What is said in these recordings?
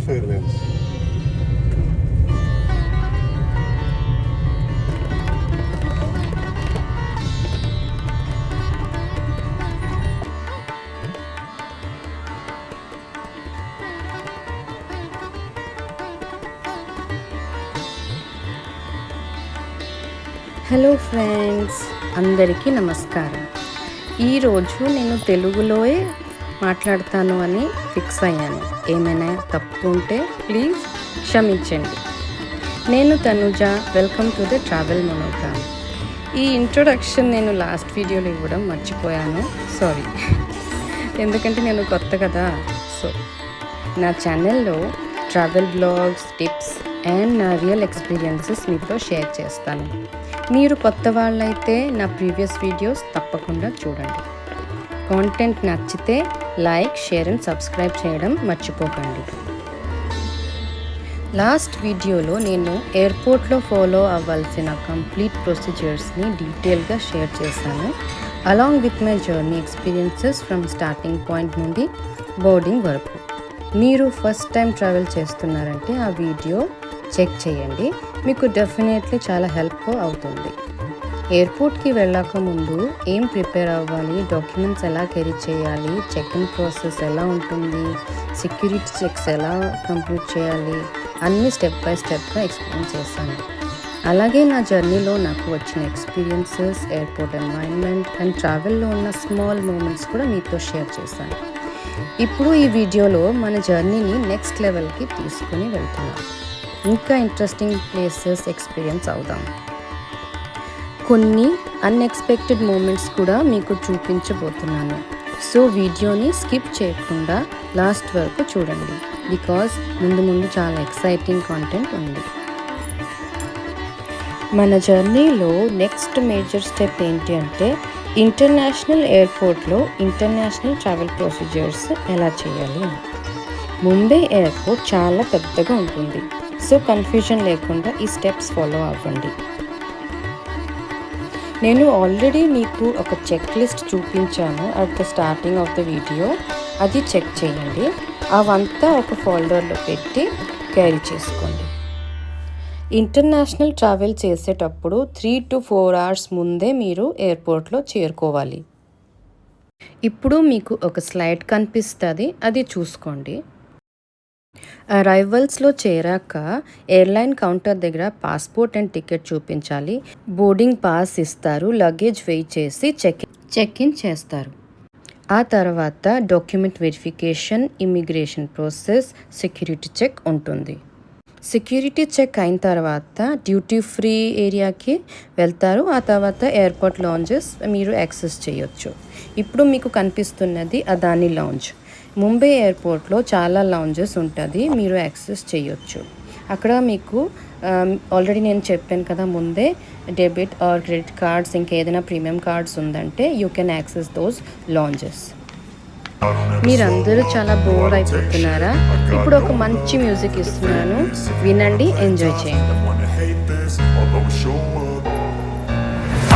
Fairlands. Hello friends, అందరికీ నమస్కారం. ఈరోజు నేను తెలుగులోనే మాట్లాడతాను అని ఫిక్స్ అయ్యాను. ఏమైనా తప్పు ఉంటే ప్లీజ్ క్షమించండి. నేను Tanuja. Welcome to the travel monogram. ఈ ఇంట్రొడక్షన్ నేను లాస్ట్ వీడియోలో ఇవ్వడం మర్చిపోయాను, సారీ. ఎందుకంటే నేను కొత్త కదా. సో నా ఛానల్లో ట్రావెల్ బ్లాగ్స్, టిప్స్ అండ్ నా రియల్ ఎక్స్పీరియన్సెస్ మీతో షేర్ చేస్తాను. మీరు కొత్త వాళ్ళైతే నా ప్రీవియస్ వీడియోస్ తప్పకుండా చూడండి. కాంటెంట్ నచ్చితే లైక్, షేర్ అండ్ సబ్స్క్రైబ్ చేయడం మర్చిపోకండి. లాస్ట్ వీడియోలో నేను ఎయిర్పోర్ట్లో ఫాలో అవ్వాల్సిన కంప్లీట్ ప్రొసీజర్స్ని డీటెయిల్గా షేర్ చేశాను, along with my journey experiences from starting point నుండి బోర్డింగ్ వరకు. మీరు ఫస్ట్ టైం ట్రావెల్ చేస్తున్నారంటే ఆ వీడియో చెక్ చేయండి, మీకు డెఫినెట్లీ చాలా హెల్ప్ అవుతుంది. ఎయిర్పోర్ట్కి వెళ్ళాక ముందు ఏం ప్రిపేర్ అవ్వాలి, డాక్యుమెంట్స్ ఎలా క్యారీ చేయాలి, చెక్ ఇన్ ప్రాసెస్ ఎలా ఉంటుంది, సెక్యూరిటీ చెక్స్ ఎలా కంప్లీట్ చేయాలి, అన్నీ స్టెప్ బై స్టెప్గా ఎక్స్ప్లెయిన్ చేశాను. అలాగే నా జర్నీలో నాకు వచ్చిన ఎక్స్పీరియన్సెస్, ఎయిర్పోర్ట్ ఎన్వైరన్మెంట్ అండ్ ట్రావెల్లో ఉన్న స్మాల్ మూమెంట్స్ కూడా మీతో షేర్ చేశాను. ఇప్పుడు ఈ వీడియోలో మన జర్నీని నెక్స్ట్ లెవెల్కి తీసుకుని వెళ్తున్నాం. ఇంకా ఇంట్రెస్టింగ్ ప్లేసెస్ ఎక్స్పీరియన్స్ అవుదాం. కొన్ని అన్ఎక్స్పెక్టెడ్ మూమెంట్స్ కూడా మీకు చూపించబోతున్నాను. సో వీడియోని స్కిప్ చేయకుండా లాస్ట్ వరకు చూడండి, బికాజ్ ముందు చాలా ఎక్సైటింగ్ కాంటెంట్ ఉంది. మన జర్నీలో నెక్స్ట్ మేజర్ స్టెప్ ఏంటి అంటే ఇంటర్నేషనల్ ఎయిర్పోర్ట్లో ఇంటర్నేషనల్ ట్రావెల్ ప్రొసీజర్స్ ఎలా చేయాలి. ముంబై ఎయిర్పోర్ట్ చాలా పెద్దగా ఉంటుంది, సో కన్ఫ్యూజన్ లేకుండా ఈ స్టెప్స్ ఫాలో అవ్వండి. నేను ఆల్రెడీ మీకు ఒక చెక్ లిస్ట్ చూపించాను at the starting of the video, అది చెక్ చేయండి. అవంతా ఒక ఫోల్డర్లో పెట్టి క్యారీ చేసుకోండి. ఇంటర్నేషనల్ ట్రావెల్ చేసేటప్పుడు 3 to 4 hours ముందే మీరు ఎయిర్పోర్ట్లో చేరుకోవాలి. ఇప్పుడు మీకు ఒక స్లైడ్ కనిపిస్తుంది, అది చూసుకోండి. అరైవల్స్లో చేరాక ఎయిర్లైన్ కౌంటర్ దగ్గర పాస్పోర్ట్ అండ్ టికెట్ చూపించాలి. బోర్డింగ్ పాస్ ఇస్తారు, లగేజ్ వెయిట్ చేసి చెక్ ఇన్ చేస్తారు. ఆ తర్వాత document verification, immigration process, security check ఉంటుంది. సెక్యూరిటీ చెక్ అయిన తర్వాత డ్యూటీ ఫ్రీ ఏరియాకి వెళ్తారు. ఆ తర్వాత ఎయిర్పోర్ట్ లాంజెస్ మీరు యాక్సెస్ చేయొచ్చు. ఇప్పుడు మీకు కనిపిస్తున్నది అదాని లాంజ్. ముంబై ఎయిర్పోర్ట్లో చాలా లాంజెస్ ఉంటుంది, మీరు యాక్సెస్ చేయొచ్చు. అక్కడ మీకు ఆల్రెడీ నేను చెప్పాను కదా ముందే, డెబిట్ ఆర్ క్రెడిట్ కార్డ్స్, ఇంకేదైనా ప్రీమియం కార్డ్స్ ఉందంటే you can access those lounges. మీరందరూ చాలా బోర్ అయిపోతున్నారా? ఇప్పుడు ఒక మంచి మ్యూజిక్ ఇస్తున్నాను, వినండి, ఎంజాయ్ చేయండి.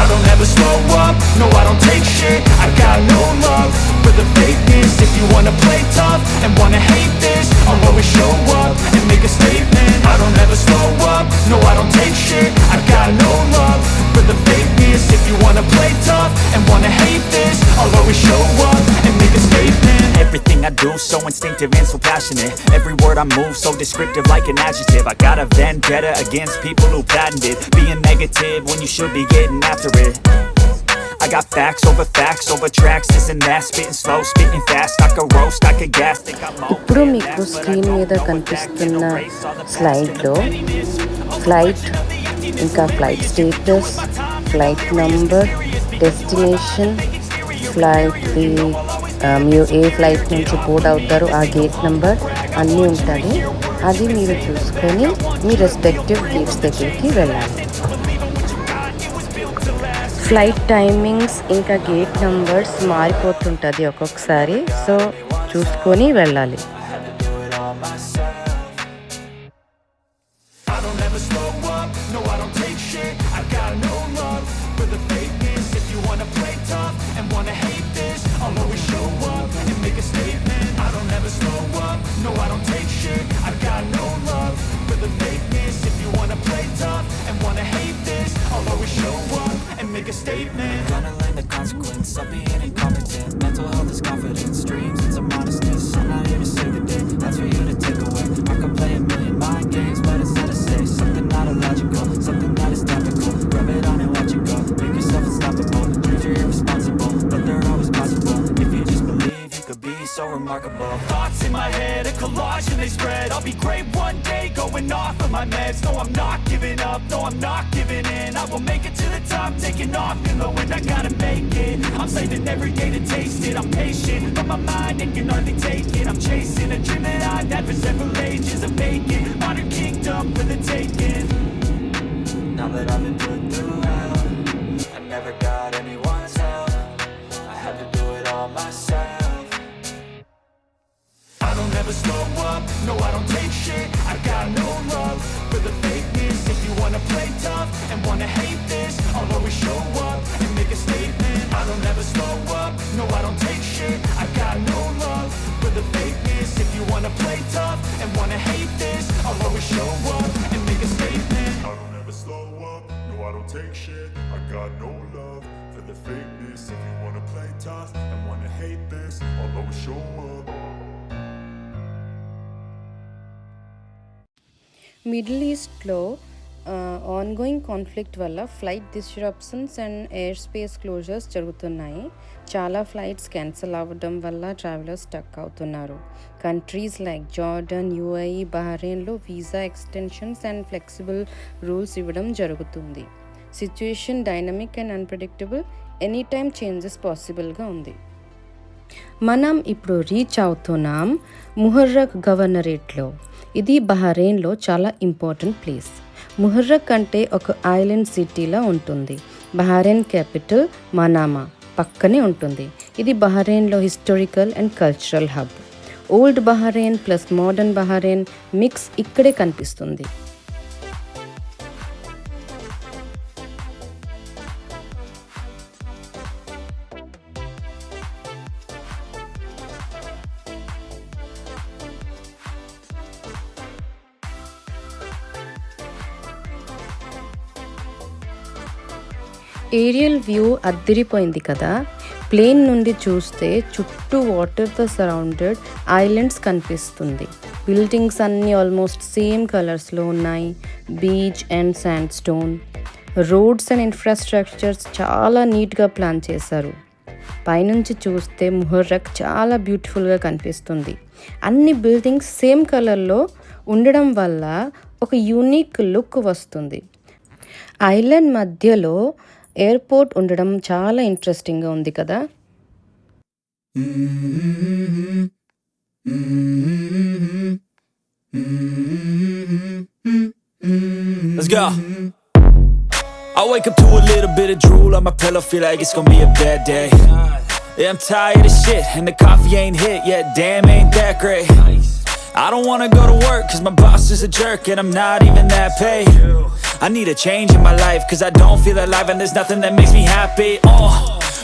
I don't ever slow up, no I don't take shit. I got no love for the fakeness. If you wanna play tough and wanna hate this, I'll always show up and make a statement. I don't ever slow up, no I don't take shit. I got no love for the fakeness. If you wanna play tough and wanna hate this, I'll always show up and make a statement. Everything I do so instinctive and so passionate. Every word I move so descriptive like an adjective. I got a vendetta against people who patented being negative when you should be getting after it. I got facts over tracks, this and that. Spitting slow, spitting fast. I could roast, I could gas. ఇప్పుడు మీకు screen మీద కనిపిస్తున్న స్లైడ్లో flight, ఇంకా flight status, flight number, destination, ఫ్లైట్ది మీరు ఏ flight నుంచి బోర్డ్ అవుతారో ఆ గేట్ నెంబర్ అన్నీ ఉంటుంది. అది మీరు చూసుకొని మీ రెస్పెక్టివ్ గేట్స్ దగ్గరికి వెళ్ళాలి. ఫ్లైట్ టైమింగ్స్ ఇంకా గేట్ నెంబర్స్ మారిపోతుంటుంది ఒక్కొక్కసారి, సో చూసుకొని వెళ్ళాలి. I'll always show up and make a statement. I don't ever slow up, no I don't take shit. I got make a statement. Gonna learn the consequence of being incompetent. Mental health is confidence, dreams and some modestness. I'm not here to save the day, that's for you to take away. I could play a million mind games, but instead I say something not illogical, something that is topical. Rub it on and watch it go, make yourself unstoppable. Dreams are irresponsible, but they're always possible. If you just believe, you could be so remarkable. Thoughts in my head, a collage and they spread. I'll be great one day, going off of my meds. No, I'm not giving up, no, I'm not giving in. I will make it to the top, taking off in the wind. I gotta make it, I'm saving every day to taste it. I'm patient, but my mind it can hardly take it. I'm chasing a dream that I've had for several ages. A vacant, modern kingdom for the taking. Now that I've been put through hell, I never got anyone's help. I had to do it all myself. I don't ever slow up, no I don't take shit. I got no love for the fakeness. If you wanna play tough and wanna hate this, I'll always show up and make a statement. I don't ever slow up, no I don't take shit. I got no love for the fakeness. If you wanna play tough and wanna hate this, I'll always show up and make a statement. I don't ever slow up, no I don't take shit. I got no love for the fakeness. If you wanna play tough and wanna hate this, I'll always show up. Middle ఈస్ట్లో ongoing conflict వల్ల flight disruptions and airspace closures జరుగుతున్నాయి. చాలా flights cancel అవ్వడం వల్ల travellers stuck అవుతున్నారు. Countries like Jordan, UAE, బహ్రెయిన్లో visa extensions and flexible rules ఇవ్వడం జరుగుతుంది. Situation dynamic and unpredictable, any time changes పాసిబుల్గా ఉంది. మనం ఇప్పుడు రీచ్ అవుతున్నాం ముహర్రక్ గవర్నరేట్లో. ఇది బహ్రెయిన్లో చాలా ఇంపార్టెంట్ ప్లేస్. ముహర్రక్ అంటే ఒక ఐలాండ్ సిటీలా ఉంటుంది. బహ్రెయిన్ క్యాపిటల్ మనామా పక్కనే ఉంటుంది. ఇది బహ్రెయిన్లో historical and cultural hub. Old Bahrain plus modern Bahrain mix ఇక్కడే కనిపిస్తుంది. ఏరియల్ వ్యూ అద్దిరిపోయింది కదా. ప్లేన్ నుండి చూస్తే చుట్టూ వాటర్తో సరౌండెడ్ ఐలాండ్స్ కనిపిస్తుంది. బిల్డింగ్స్ అన్నీ ఆల్మోస్ట్ సేమ్ కలర్స్లో ఉన్నాయి. Beach and sand stone. Roads and infrastructures చాలా నీట్గా ప్లాన్ చేశారు. పైనుంచి చూస్తే ముహర్రక్ చాలా బ్యూటిఫుల్గా కనిపిస్తుంది. అన్ని బిల్డింగ్స్ సేమ్ కలర్లో ఉండడం వల్ల ఒక యూనిక్ లుక్ వస్తుంది. ఐలాండ్ మధ్యలో ఎయిర్పోర్ట్ ఉండడం చాలా ఇంట్రెస్టింగ్గా ఉంది కదా. Let's go. I wake up to a little bit of drool on my pillow, feel like it's gonna be a bad day. Yeah, I'm tired of shit and the coffee ain't hit yet, damn ain't that great. I don't wanna go to work cause my boss is a jerk and I'm not even that paid. I need a change in my life cause I don't feel alive and there's nothing that makes me happy.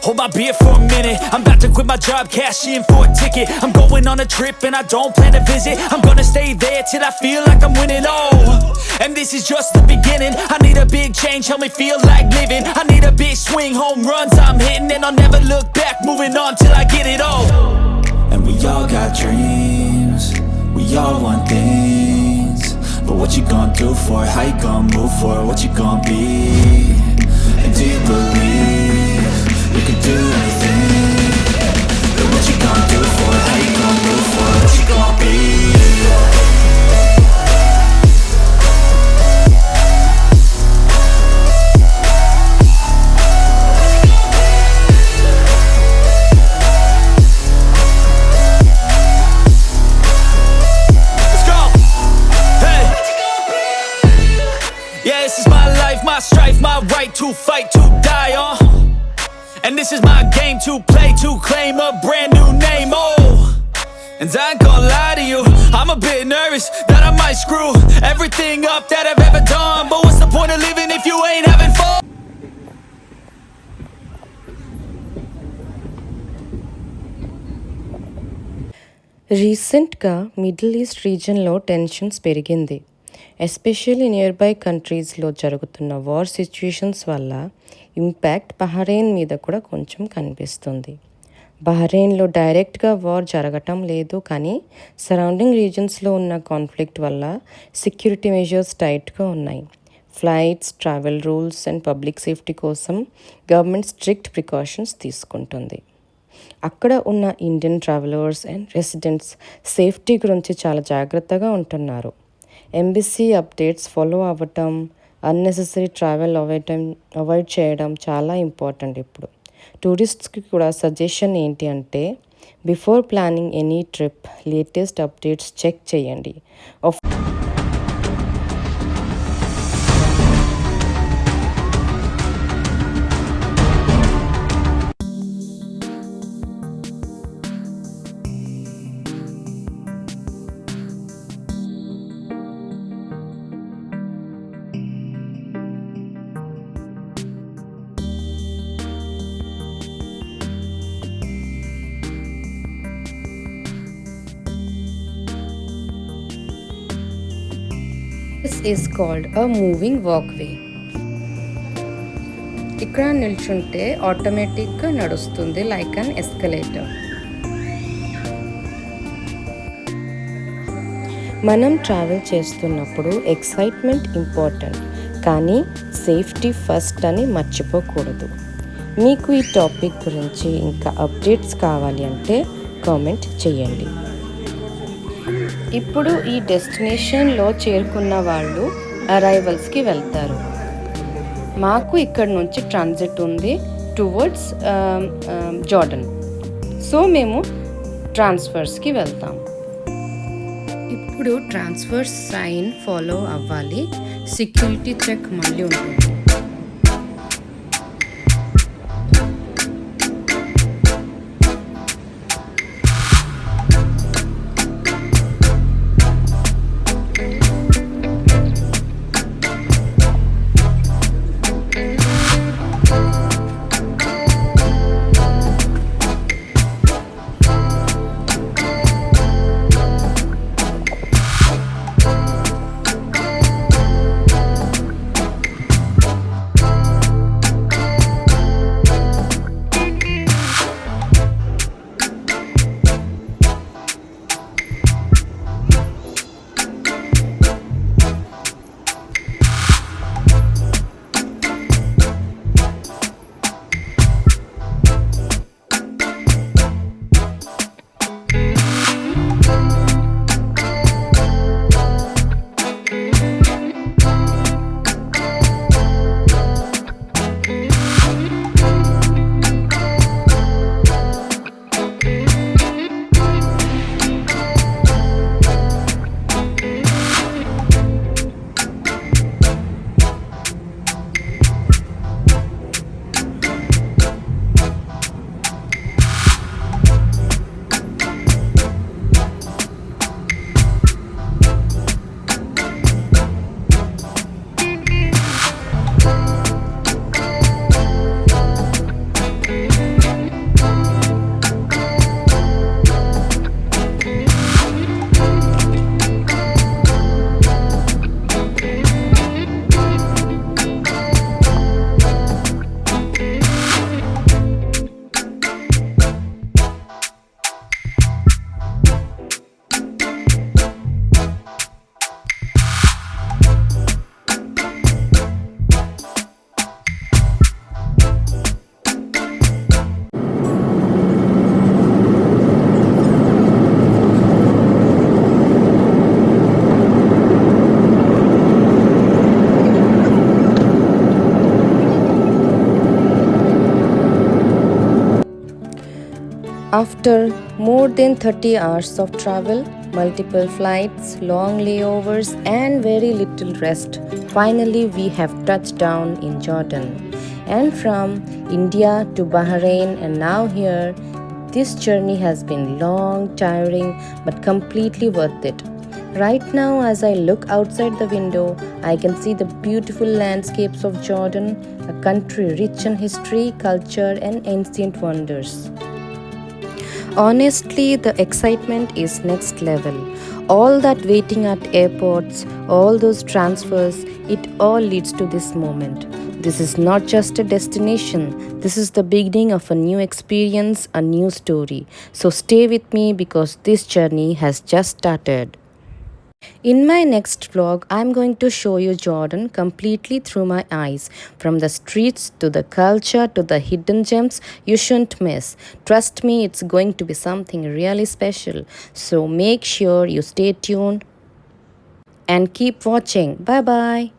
Hold my beer for a minute, I'm about to quit my job, cash in for a ticket. I'm going on a trip and I don't plan to visit. I'm gonna stay there till I feel like I'm winning, and this is just the beginning. I need a big change, help me feel like living. I need a big swing, home runs I'm hitting, and I'll never look back, moving on till I get it all. And we all got dreams, we all want things, but what you gonna do for it? How you gonna move for it? What you gonna be? And do you believe you can do anything? But what you gonna do for it? How you gonna move for it? What you gonna be? My strife, my right to fight, to die on. And this is my game to play, to claim a brand new name, And I ain't gonna lie to you, I'm a bit nervous that I might screw everything up that I've ever done. But what's the point of living if you ain't having fun? రీసెంట్గా middle east రీజన్లో tensions పెరిగింది. Especially near by కంట్రీస్లో జరుగుతున్న war situations వల్ల impact Bahrain మీద కూడా కొంచెం కనిపిస్తుంది. బహ్రెయిన్లో డైరెక్ట్గా వార్ జరగటం లేదు, కానీ సరౌండింగ్ రీజన్స్లో ఉన్న కాన్ఫ్లిక్ట్ వల్ల సెక్యూరిటీ మెజర్స్ టైట్గా ఉన్నాయి. Flights, travel rules and public safety కోసం గవర్నమెంట్ స్ట్రిక్ట్ ప్రికాషన్స్ తీసుకుంటుంది. అక్కడ ఉన్న Indian travelers and residents safety గురించి చాలా జాగ్రత్తగా ఉంటున్నారు. ఎంబసీ అప్డేట్స్ ఫాలో అవ్వటం, అన్నెసెసరీ ట్రావెల్ అవాయిడ్ చేయడం చాలా ఇంపార్టెంట్. ఇప్పుడు టూరిస్ట్స్కి కూడా సజెషన్ ఏంటి అంటే, before planning any trip latest updates check చేయండి. This is called a moving walkway. ఇక్కడ నిల్చుంటే ఆటోమేటిక్గా నడుస్తుంది, లైక్ అన్ ఎస్కలేటర్. మనం ట్రావెల్ చేస్తున్నప్పుడు ఎక్సైట్మెంట్ ఇంపార్టెంట్, కానీ సేఫ్టీ ఫస్ట్ అని మర్చిపోకూడదు. మీకు ఈ టాపిక్ గురించి ఇంకా అప్డేట్స్ కావాలి అంటే కామెంట్ చేయండి. ఇప్పుడు ఈ డెస్టినేషన్లో చేరుకున్న వాళ్ళు అరైవల్స్కి వెళ్తారు. మాకు ఇక్కడ నుంచి ట్రాన్సిట్ ఉంది టువర్డ్స్ జార్డన్, సో మేము ట్రాన్స్ఫర్స్కి వెళ్తాం. ఇప్పుడు ట్రాన్స్ఫర్ సైన్ ఫాలో అవ్వాలి. సెక్యూరిటీ చెక్ మళ్ళీ ఉంటుంది. After more than 30 hours of travel, multiple flights, long layovers and very little rest, finally we have touched down in Jordan. And from India to Bahrain and now here, this journey has been long, tiring but completely worth it. Right now, as I look outside the window, I can see the beautiful landscapes of Jordan, a country rich in history, culture and ancient wonders. Honestly, the excitement is next level. All that waiting at airports, all those transfers, it all leads to this moment. This is not just a destination, this is the beginning of a new experience, a new story. So stay with me because this journey has just started. In my next vlog, I'm going to show you Jordan completely through my eyes. From the streets to the culture to the hidden gems you shouldn't miss. Trust me, it's going to be something really special. So make sure you stay tuned and keep watching. Bye bye.